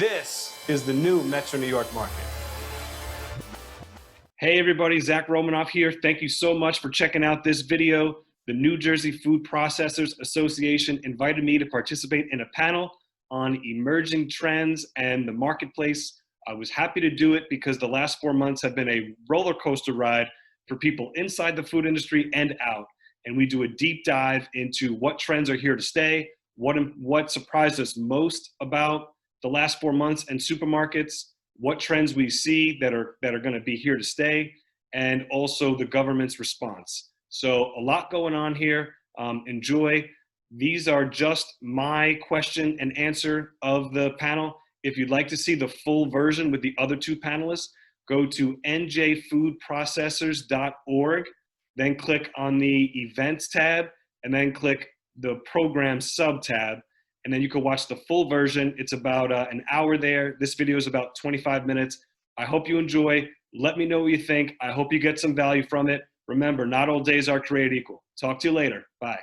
This is the new Metro New York market. Hey everybody, Zak Romanoff here. Thank you so much for checking out this video. The New Jersey Food Processors Association invited me to participate in a panel on emerging trends and the marketplace. I was happy to do it because the last 4 months have been a roller coaster ride for people inside the food industry and out. And we do a deep dive into what trends are here to stay, what surprised us most about the last 4 months and supermarkets, what trends we see that are going to be here to stay, and also the government's response. So a lot going on here. Enjoy. These are just my question and answer of the panel. If you'd like to see the full version with the other two panelists, go to njfoodprocessors.org, then click on the events tab, and then click the program sub tab. And then you can watch the full version. It's about an hour there. This video is about 25 minutes. I hope you enjoy. Let me know what you think. I hope you get some value from it. Remember, not all days are created equal. Talk to you later. Bye.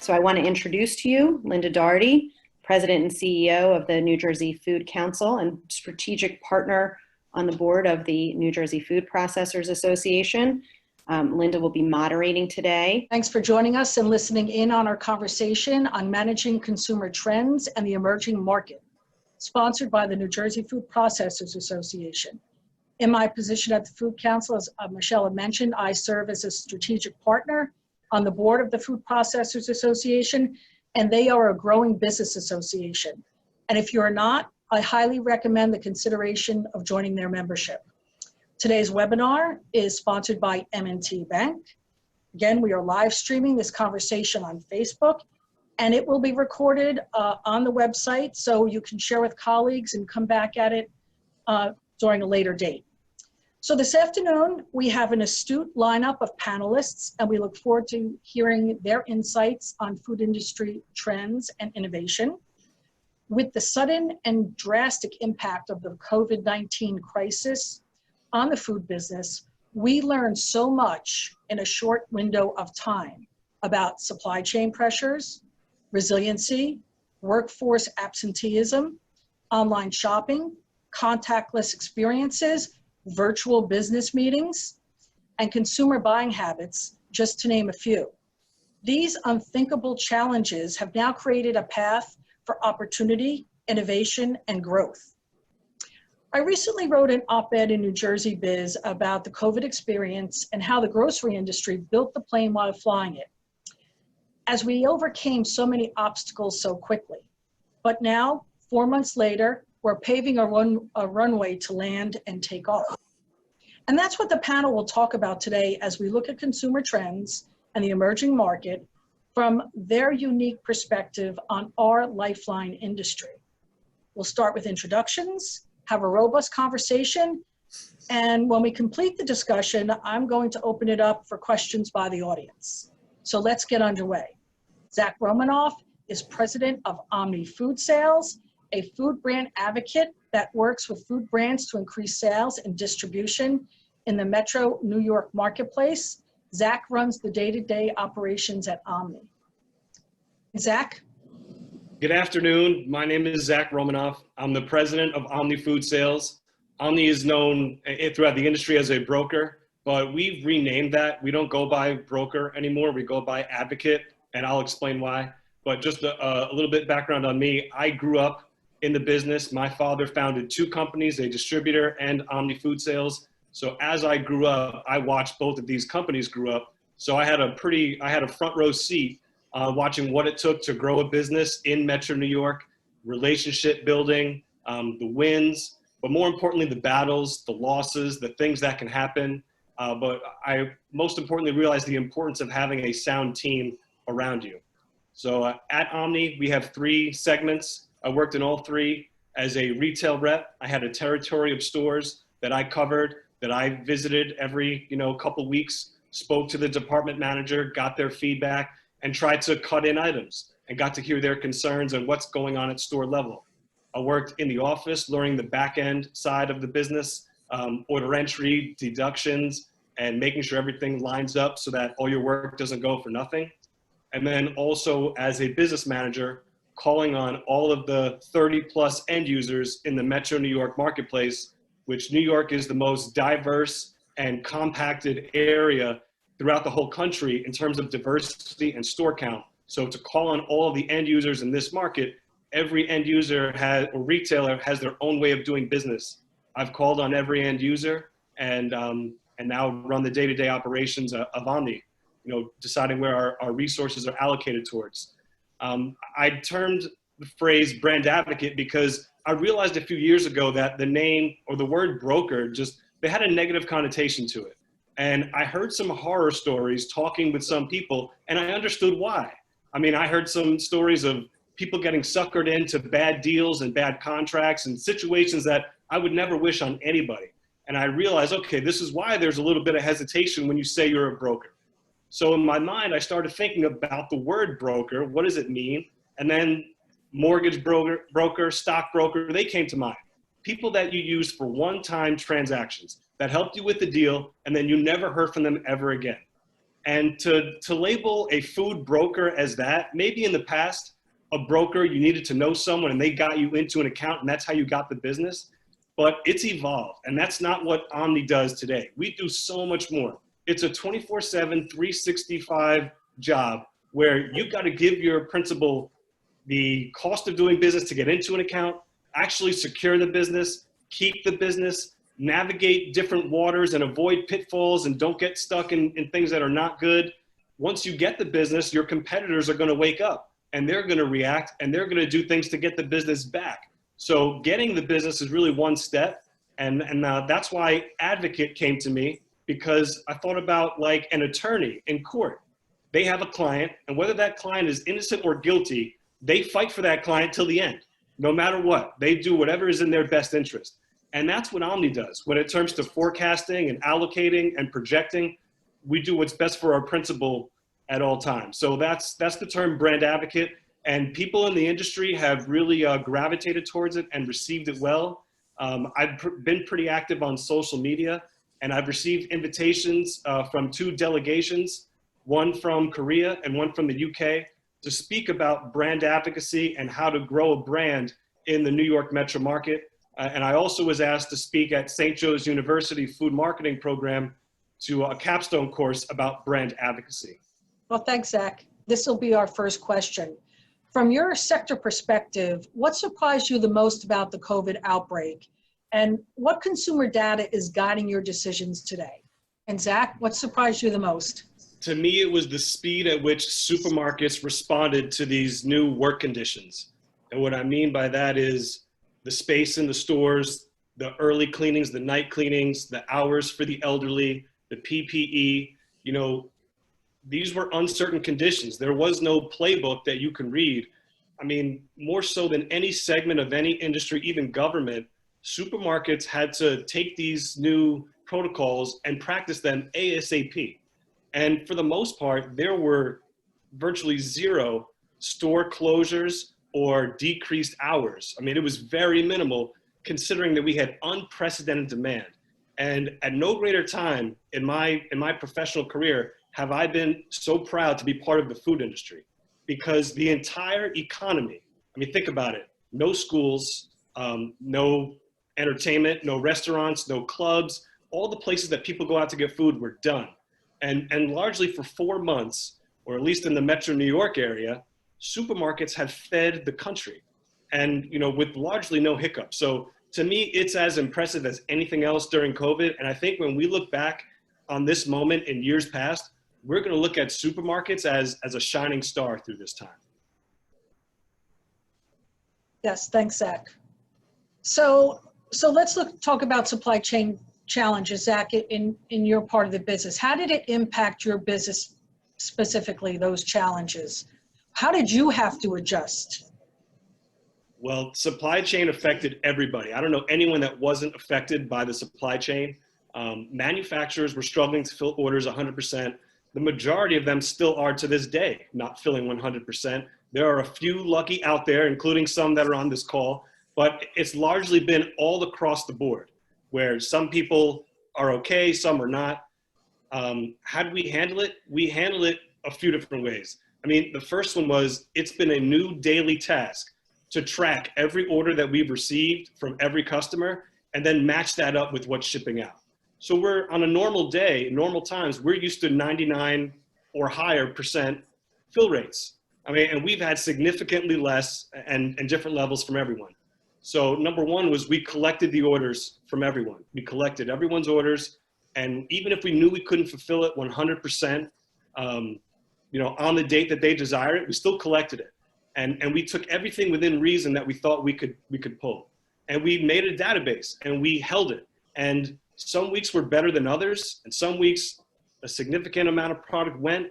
So I want to introduce to you Linda Doherty, President and CEO of the New Jersey Food Council and strategic partner on the board of the New Jersey Food Processors Association. Linda will be moderating today. Thanks for joining us and listening in on our conversation on managing consumer trends and the emerging market, sponsored by the New Jersey Food Processors Association. In my position at the Food Council, as Michelle had mentioned, I serve as a strategic partner on the board of the Food Processors Association, and they are a growing business association. And if you're not, I highly recommend the consideration of joining their membership. Today's webinar is sponsored by M&T Bank. Again, we are live streaming this conversation on Facebook, and it will be recorded on the website so you can share with colleagues and come back at it during a later date. So this afternoon, we have an astute lineup of panelists, and we look forward to hearing their insights on food industry trends and innovation. With the sudden and drastic impact of the Covid-19 crisis on the food business, we learned so much in a short window of time about supply chain pressures, resiliency, workforce absenteeism, online shopping, contactless experiences, virtual business meetings, and consumer buying habits, just to name a few. These unthinkable challenges have now created a path for opportunity, innovation, and growth. I recently wrote an op-ed in New Jersey Biz about the COVID experience and how the grocery industry built the plane while flying it, as we overcame so many obstacles so quickly. But now, 4 months later, we're paving a runway to land and take off. And that's what the panel will talk about today as we look at consumer trends and the emerging market from their unique perspective on our lifeline industry. We'll start with introductions, have a robust conversation, and when we complete the discussion, I'm going to open it up for questions by the audience. So let's get underway. Zak Romanoff is president of OMNI Food Sales, a food brand advocate that works with food brands to increase sales and distribution in the Metro New York marketplace. Zak runs the day-to-day operations at OMNI. Zak? Good afternoon. My name is Zak Romanoff. I'm the president of OMNI Food Sales. OMNI is known throughout the industry as a broker, but we've renamed that. We don't go by broker anymore. We go by advocate, and I'll explain why. But just a little bit background on me. I grew up in the business. My father founded two companies, a distributor and OMNI Food Sales. So as I grew up, I watched both of these companies grew up. So I had a front row seat watching what it took to grow a business in Metro New York, relationship building, the wins, but more importantly, the battles, the losses, the things that can happen. But I most importantly realized the importance of having a sound team around you. So at OMNI, we have 3 segments. I worked in all 3 as a retail rep. I had a territory of stores that I covered, that I visited every couple weeks, spoke to the department manager, got their feedback, and tried to cut in items and got to hear their concerns and what's going on at store level. I worked in the office learning the back end side of the business, order entry, deductions, and making sure everything lines up so that all your work doesn't go for nothing. And then also as a business manager, calling on all of the 30 plus end users in the Metro New York marketplace, which New York is the most diverse and compacted area throughout the whole country in terms of diversity and store count. So to call on all of the end users in this market, every end user or retailer has their own way of doing business. I've called on every end user and now run the day-to-day operations of OMNI, deciding where our resources are allocated towards. I termed the phrase brand advocate because I realized a few years ago that the name or the word broker they had a negative connotation to it. And I heard some horror stories talking with some people, and I understood why. I mean, I heard some stories of people getting suckered into bad deals and bad contracts and situations that I would never wish on anybody. And I realized, okay, this is why there's a little bit of hesitation when you say you're a broker. So in my mind, I started thinking about the word broker. What does it mean? And then mortgage broker, stock broker, they came to mind. People that you use for one-time transactions that helped you with the deal, and then you never heard from them ever again. And to label a food broker as that, maybe in the past, a broker, you needed to know someone and they got you into an account and that's how you got the business. But it's evolved, and that's not what OMNI does today. We do so much more. It's a 24/7, 365 job where you've got to give your principal the cost of doing business to get into an account, actually secure the business, keep the business, navigate different waters and avoid pitfalls and don't get stuck in things that are not good. Once you get the business, your competitors are going to wake up and they're going to react and they're going to do things to get the business back. So getting the business is really one step. And that's why advocate came to me, because I thought about like an attorney in court. They have a client, and whether that client is innocent or guilty, they fight for that client till the end. No matter what, they do whatever is in their best interest. And that's what OMNI does. When it comes to forecasting and allocating and projecting, we do what's best for our principal at all times. So that's the term brand advocate. And people in the industry have really gravitated towards it and received it well. I've been pretty active on social media, and I've received invitations from 2 delegations, one from Korea and one from the UK, to speak about brand advocacy and how to grow a brand in the New York metro market. And I also was asked to speak at St. Joe's University food marketing program to a capstone course about brand advocacy. Well, thanks, Zach. This will be our first question. From your sector perspective, what surprised you the most about the COVID outbreak? And what consumer data is guiding your decisions today? And Zach, what surprised you the most? To me, it was the speed at which supermarkets responded to these new work conditions. And what I mean by that is the space in the stores, the early cleanings, the night cleanings, the hours for the elderly, the PPE, these were uncertain conditions. There was no playbook that you can read. I mean, more so than any segment of any industry, even government, supermarkets had to take these new protocols and practice them ASAP. And for the most part, there were virtually 0 store closures or decreased hours. I mean, it was very minimal considering that we had unprecedented demand. And at no greater time in my professional career have I been so proud to be part of the food industry, because the entire economy, I mean, think about it, no schools, no entertainment, no restaurants, no clubs, all the places that people go out to get food were done. And largely for 4 months, or at least in the Metro New York area, supermarkets have fed the country, and with largely no hiccup. So to me, it's as impressive as anything else during COVID. And I think when we look back on this moment in years past, we're going to look at supermarkets as a shining star through this time. Yes, thanks, Zach. So let's talk about supply chain challenges, Zach, in your part of the business. How did it impact your business specifically, those challenges? How did you have to adjust? Well, supply chain affected everybody. I don't know anyone that wasn't affected by the supply chain. Manufacturers were struggling to fill orders 100%. The majority of them still are to this day not filling 100%. There are a few lucky out there, including some that are on this call, but it's largely been all across the board, where some people are okay, some are not. How did we handle it? We handle it a few different ways. I mean, the first one was, it's been a new daily task to track every order that we've received from every customer and then match that up with what's shipping out. So we're on a normal day, normal times, we're used to 99 or higher % fill rates. I mean, and we've had significantly less and different levels from everyone. So number one was we collected the orders from everyone. We collected everyone's orders, and even if we knew we couldn't fulfill it 100%, on the date that they desired it, we still collected it. And we took everything within reason that we thought we could pull. And we made a database and we held it. And some weeks were better than others, and some weeks a significant amount of product went,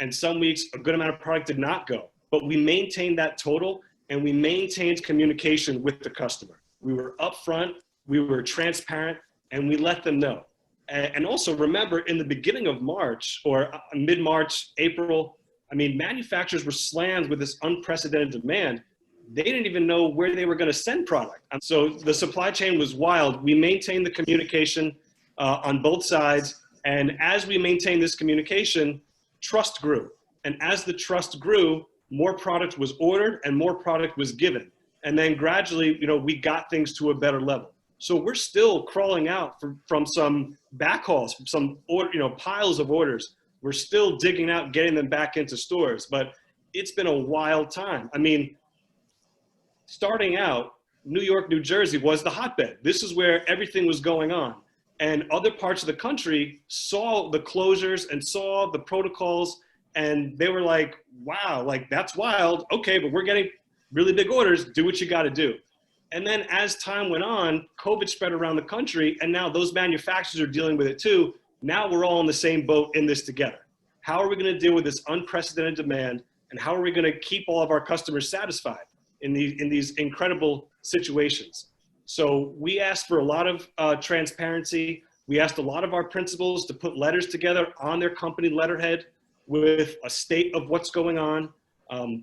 and some weeks a good amount of product did not go. But we maintained that total, and we maintained communication with the customer. We were upfront, we were transparent, and we let them know. And also remember, in the beginning of March, or mid-March, April, I mean, manufacturers were slammed with this unprecedented demand. They didn't even know where they were going to send product. So the supply chain was wild. We maintained the communication on both sides. And as we maintained this communication, trust grew. And as the trust grew, more product was ordered and more product was given. And then gradually, we got things to a better level. So we're still crawling out from some backhauls, from some piles of orders. We're still digging out, getting them back into stores. But it's been a wild time. I mean, starting out, New York, New Jersey was the hotbed. This is where everything was going on. And other parts of the country saw the closures and saw the protocols, and they were like, wow, like that's wild. Okay, but we're getting really big orders. Do what you got to do. And then as time went on, COVID spread around the country, and now those manufacturers are dealing with it too. Now we're all in the same boat in this together. How are we going to deal with this unprecedented demand, and how are we going to keep all of our customers satisfied in these incredible situations? So we asked for a lot of transparency. We asked a lot of our principals to put letters together on their company letterhead with a state of what's going on,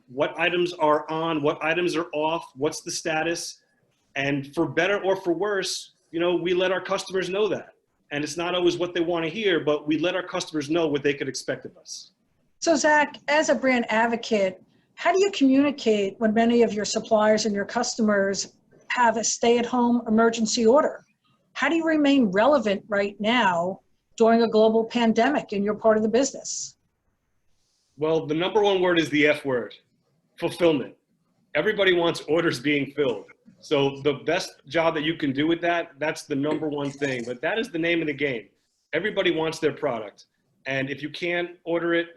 what items are on, what items are off, what's the status. And for better or for worse, we let our customers know that. And it's not always what they want to hear, but we let our customers know what they could expect of us. So Zach, as a brand advocate, how do you communicate when many of your suppliers and your customers have a stay-at-home emergency order? How do you remain relevant right now during a global pandemic in your part of the business? Well, the number one word is the F word, fulfillment. Everybody wants orders being filled. So the best job that you can do with that, that's the number one thing. But that is the name of the game. Everybody wants their product. And if you can't order it,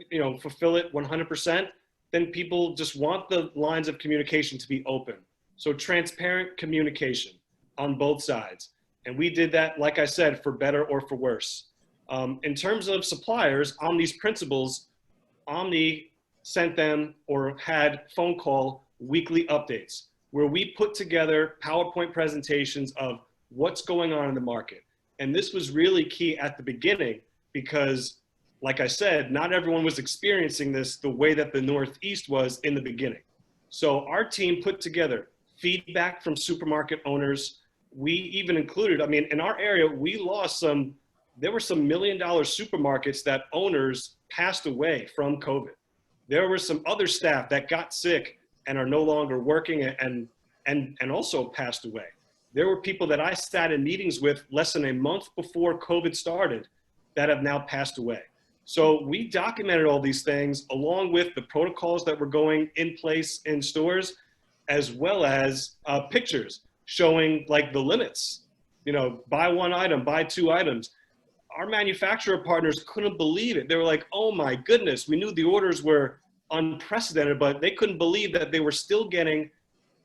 fulfill it 100%, then people just want the lines of communication to be open. So transparent communication on both sides. And we did that, like I said, for better or for worse. In terms of suppliers, Omni's principals, Omni sent them or had phone call weekly updates where we put together PowerPoint presentations of what's going on in the market. And this was really key at the beginning because, like I said, not everyone was experiencing this the way that the Northeast was in the beginning. So our team put together feedback from supermarket owners. We even included, in our area, there were some $1 million supermarkets that owners passed away from COVID. There were some other staff that got sick and are no longer working and also passed away. There were people that I sat in meetings with less than a month before COVID started that have now passed away. So we documented all these things along with the protocols that were going in place in stores, as well as pictures showing like the limits, buy one item, buy two items. Our manufacturer partners couldn't believe it. They were like, oh my goodness, we knew the orders were unprecedented, but they couldn't believe that they were still getting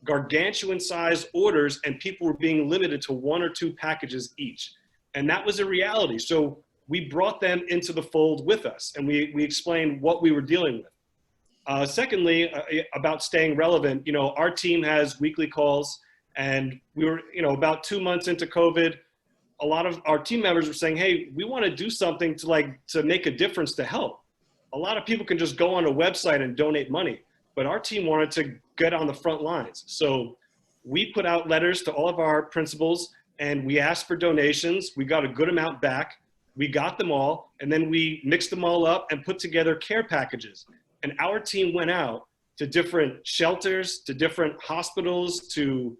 gargantuan size orders and people were being limited to 1 or 2 packages each. And that was a reality. So we brought them into the fold with us and we explained what we were dealing with. Secondly, about staying relevant, our team has weekly calls and we were, about 2 months into COVID, a lot of our team members were saying, hey, we want to do something to make a difference to help. A lot of people can just go on a website and donate money, but our team wanted to get on the front lines. So we put out letters to all of our principals and we asked for donations. We got a good amount back. We got them all, and then we mixed them all up and put together care packages. And our team went out to different shelters, to different hospitals, to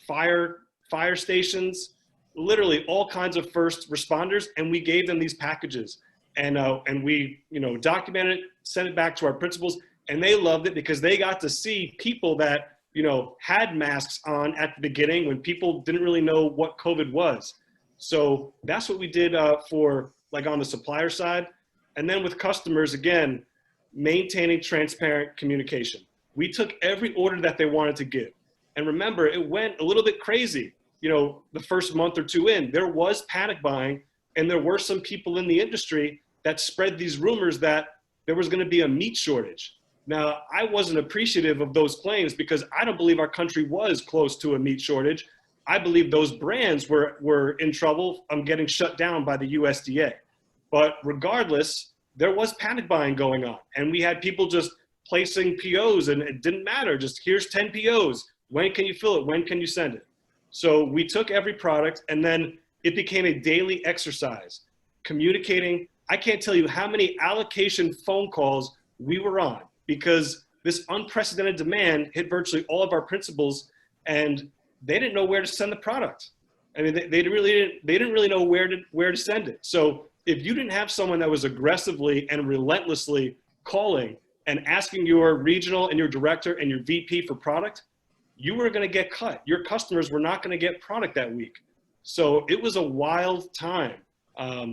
fire stations, literally all kinds of first responders, and we gave them these packages. And we, documented it, sent it back to our principals, and they loved it because they got to see people that, had masks on at the beginning when people didn't really know what COVID was. So that's what we did for like on the supplier side. And then with customers, again, maintaining transparent communication. We took every order that they wanted to give. And remember, it went a little bit crazy. The first month or two in, there was panic buying, and there were some people in the industry that spread these rumors that there was going to be a meat shortage. Now, I wasn't appreciative of those claims because I don't believe our country was close to a meat shortage. I believe those brands were in trouble getting shut down by the USDA. But regardless, there was panic buying going on, and we had people just placing POs, and it didn't matter. Just here's 10 POs. When can you fill it? When can you send it? So we took every product, and then it became a daily exercise, communicating. I can't tell you how many allocation phone calls we were on because this unprecedented demand hit virtually all of our principals, and they didn't know where to send the product. I mean, they didn't really know where to send it. So if you didn't have someone that was aggressively and relentlessly calling and asking your regional and your director and your VP for product, you were going to get cut. Your customers were not going to get product that week. So it was a wild time. I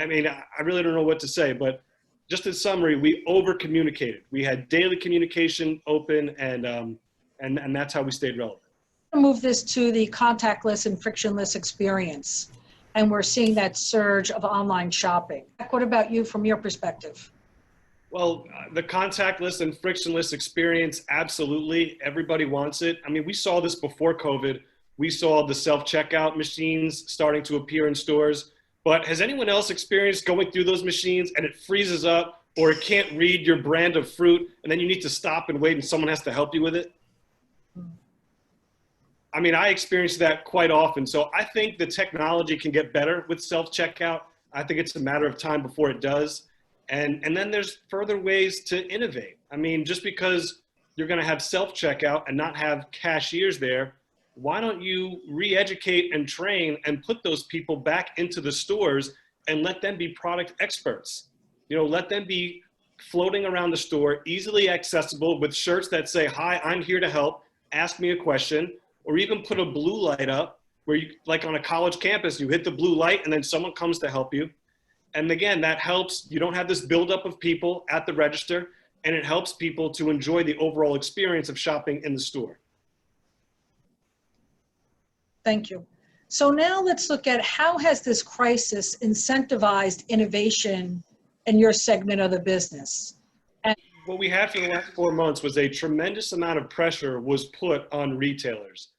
mean, I really don't know what to say, but just in summary, we over communicated. We had daily communication open, and that's how we stayed relevant. Move this to the contactless and frictionless experience, and we're seeing that surge of online shopping. What about you from your perspective? Well, the contactless and frictionless experience, absolutely. Everybody wants it. I mean, we saw this before COVID. We saw the self-checkout machines starting to appear in stores. But has anyone else experienced going through those machines and it freezes up, or it can't read your brand of fruit, and then you need to stop and wait and someone has to help you with it? I mean, I experience that quite often. So I think the technology can get better with self-checkout. I think it's a matter of time before it does. And then there's further ways to innovate. I mean, just because you're going to have self-checkout and not have cashiers there, why don't you re-educate and train and put those people back into the stores and let them be product experts? Let them be floating around the store, easily accessible with shirts that say, "Hi, I'm here to help. Ask me a question." Or even put a blue light up where you, like on a college campus, you hit the blue light and then someone comes to help you. And again, that helps. You don't have this buildup of people at the register, and it helps people to enjoy the overall experience of shopping in the store. Thank you. So now let's look at how has this crisis incentivized innovation in your segment of the business? What we had for the last 4 months was a tremendous amount of pressure was put on retailers.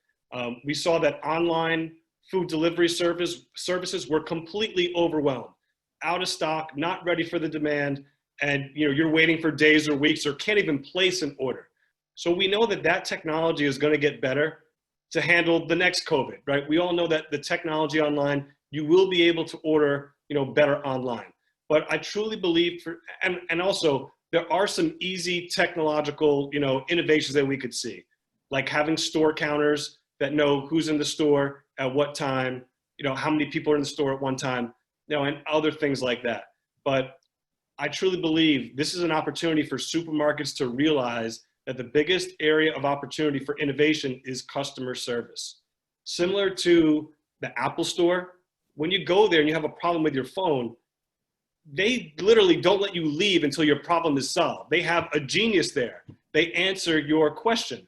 We saw that online food delivery services were completely overwhelmed, out of stock, not ready for the demand, and you're waiting for days or weeks or can't even place an order. So we know that technology is going to get better to handle the next COVID, right? We all know that the technology online, you will be able to order, better online. But I truly believe and also there are some easy technological, innovations that we could see, like having store counters that know who's in the store at what time, how many people are in the store at one time, and other things like that. But I truly believe this is an opportunity for supermarkets to realize that the biggest area of opportunity for innovation is customer service. Similar to the Apple store, when you go there and you have a problem with your phone, they literally don't let you leave until your problem is solved. They have a genius there. They answer your question.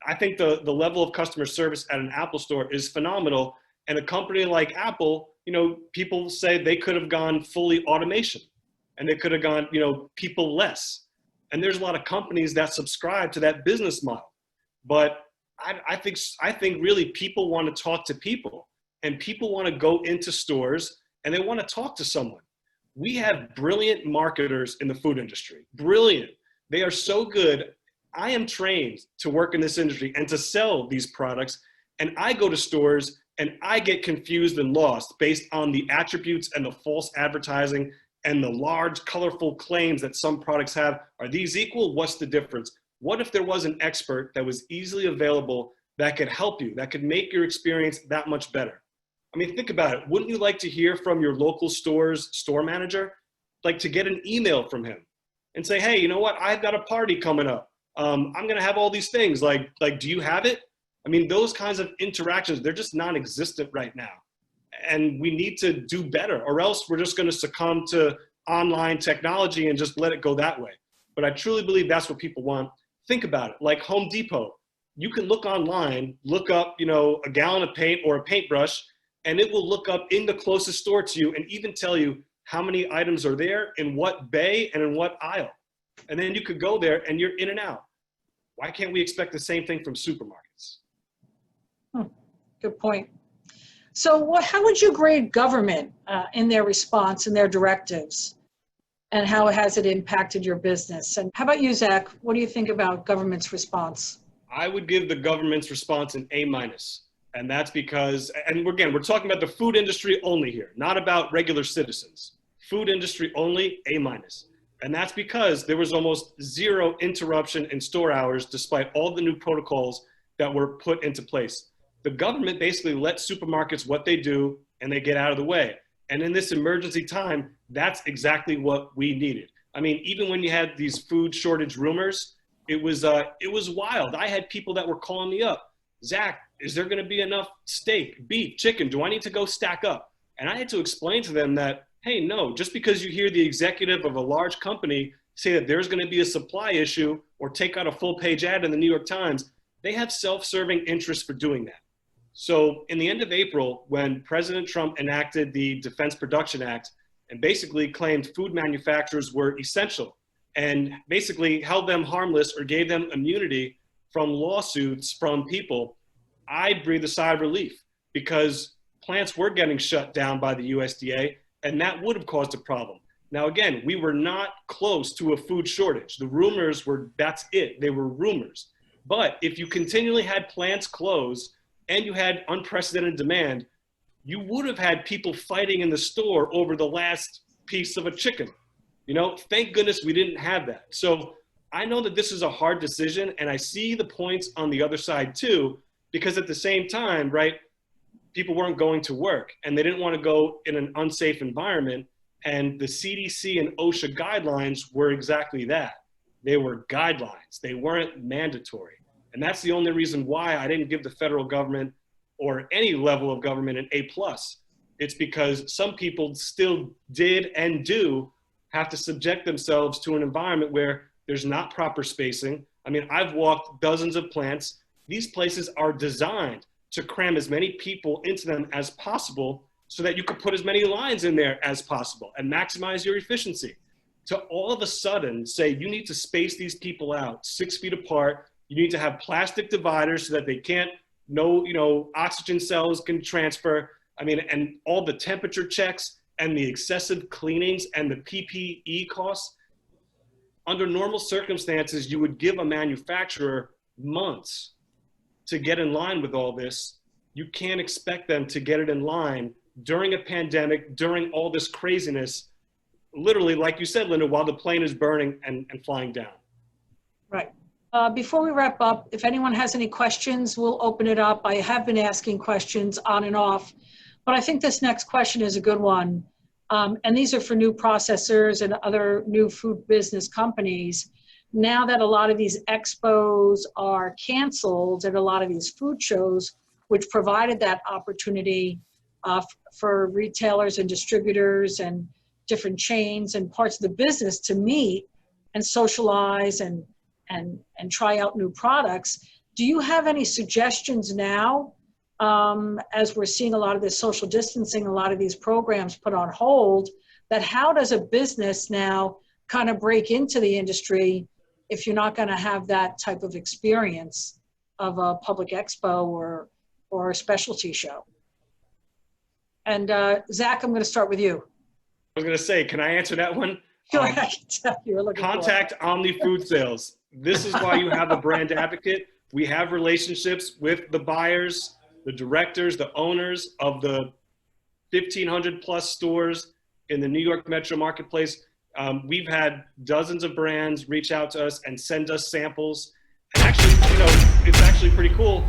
I think the level of customer service at an Apple store is phenomenal. And a company like Apple, people say they could have gone fully automation and they could have gone, people less. And there's a lot of companies that subscribe to that business model. But I think really people want to talk to people, and people want to go into stores and they want to talk to someone. We have brilliant marketers in the food industry, brilliant. They are so good. I am trained to work in this industry and to sell these products. And I go to stores And I get confused and lost based on the attributes and the false advertising and the large, colorful claims that some products have. Are these equal? What's the difference? What if there was an expert that was easily available that could help you, that could make your experience that much better? I mean, think about it. Wouldn't you like to hear from your local store's store manager? Like to get an email from him and say, hey, you know what? I've got a party coming up. I'm going to have all these things. Like, do you have it? I mean, those kinds of interactions, they're just non-existent right now. And we need to do better, or else we're just going to succumb to online technology and just let it go that way. But I truly believe that's what people want. Think about it, like Home Depot. You can look online, look up, you know, a gallon of paint or a paintbrush, and it will look up in the closest store to you and even tell you how many items are there, in what bay and in what aisle. And then you could go there and you're in and out. Why can't we expect the same thing from supermarkets? Good point. So how would you grade government in their response and their directives, and how has it impacted your business? And how about you, Zach? What do you think about government's response? I would give the government's response an A-. And that's because, and again, we're talking about the food industry only here, not about regular citizens. Food industry only, A-. And that's because there was almost zero interruption in store hours despite all the new protocols that were put into place. The government basically let supermarkets what they do and they get out of the way. And in this emergency time, that's exactly what we needed. I mean, even when you had these food shortage rumors, it was wild. I had people that were calling me up. Zach, is there going to be enough steak, beef, chicken? Do I need to go stack up? And I had to explain to them that, hey, no, just because you hear the executive of a large company say that there's going to be a supply issue or take out a full-page ad in the New York Times, they have self-serving interests for doing that. So in the end of April, when President Trump enacted the Defense Production Act and basically claimed food manufacturers were essential and basically held them harmless or gave them immunity from lawsuits from people, I breathed a sigh of relief because plants were getting shut down by the USDA, and that would have caused a problem. Now, again, we were not close to a food shortage. The rumors were, that's it. They were rumors. But if you continually had plants closed and you had unprecedented demand, you would have had people fighting in the store over the last piece of a chicken. You know, thank goodness we didn't have that. So I know that this is a hard decision, and I see the points on the other side too, because at the same time, right, people weren't going to work and they didn't want to go in an unsafe environment. And the CDC and OSHA guidelines were exactly that. They were guidelines. They weren't mandatory. And that's the only reason why I didn't give the federal government or any level of government an A+. It's because some people still did and do have to subject themselves to an environment where there's not proper spacing. I mean, I've walked dozens of plants. These places are designed to cram as many people into them as possible so that you could put as many lines in there as possible and maximize your efficiency. To all of a sudden say you need to space these people out 6 feet apart, you need to have plastic dividers so that they can't, no, oxygen cells can transfer. I mean, and all the temperature checks and the excessive cleanings and the PPE costs. Under normal circumstances, you would give a manufacturer months to get in line with all this. You can't expect them to get it in line during a pandemic, during all this craziness, literally, like you said, Linda, while the plane is burning and flying down. Right. Before we wrap up, if anyone has any questions, we'll open it up. I have been asking questions on and off, but I think this next question is a good one. And these are for new processors and other new food business companies. Now that a lot of these expos are canceled and a lot of these food shows, which provided that opportunity for retailers and distributors and different chains and parts of the business to meet and socialize and try out new products. Do you have any suggestions now, as we're seeing a lot of this social distancing, a lot of these programs put on hold, that how does a business now kind of break into the industry if you're not going to have that type of experience of a public expo or a specialty show? And Zach, I'm going to start with you. I was going to say, can I answer that one? Sure, I can tell you were looking Contact OMNI Food Sales. This is why you have a brand advocate. We have relationships with the buyers the directors, the owners of the 1,500 plus stores in the New York Metro Marketplace. We've had dozens of brands reach out to us and send us samples. And actually, it's actually pretty cool.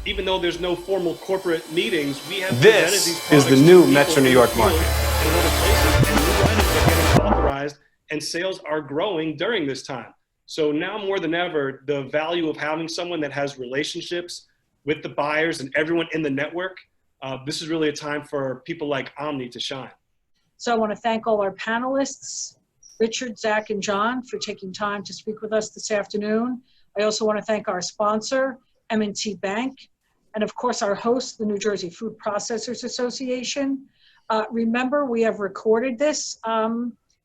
Even though there's no formal corporate meetings, we have presented these This products is the to new people Metro New in York the field market. and other places, and new items are getting authorized, and sales are growing during this time. So now more than ever, the value of having someone that has relationships with the buyers and everyone in the network, this is really a time for people like OMNI to shine. So I want to thank all our panelists, Richard, Zach, and John, for taking time to speak with us this afternoon. I also want to thank our sponsor, M&T Bank, and of course our host, the New Jersey Food Processors Association. Remember, we have recorded this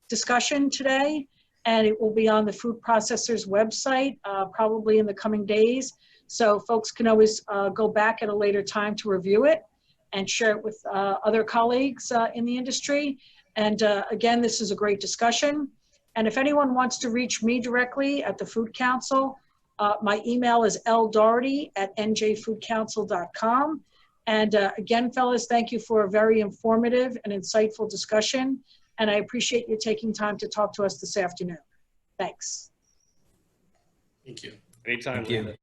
discussion today, and it will be on the Food Processors website probably in the coming days. So folks can always go back at a later time to review it and share it with other colleagues in the industry. And again, this is a great discussion. And if anyone wants to reach me directly at the Food Council, my email is ldoherty@njfoodcouncil.com. And again, fellas, thank you for a very informative and insightful discussion. And I appreciate you taking time to talk to us this afternoon. Thanks. Thank you. Anytime. Thank you. Linda.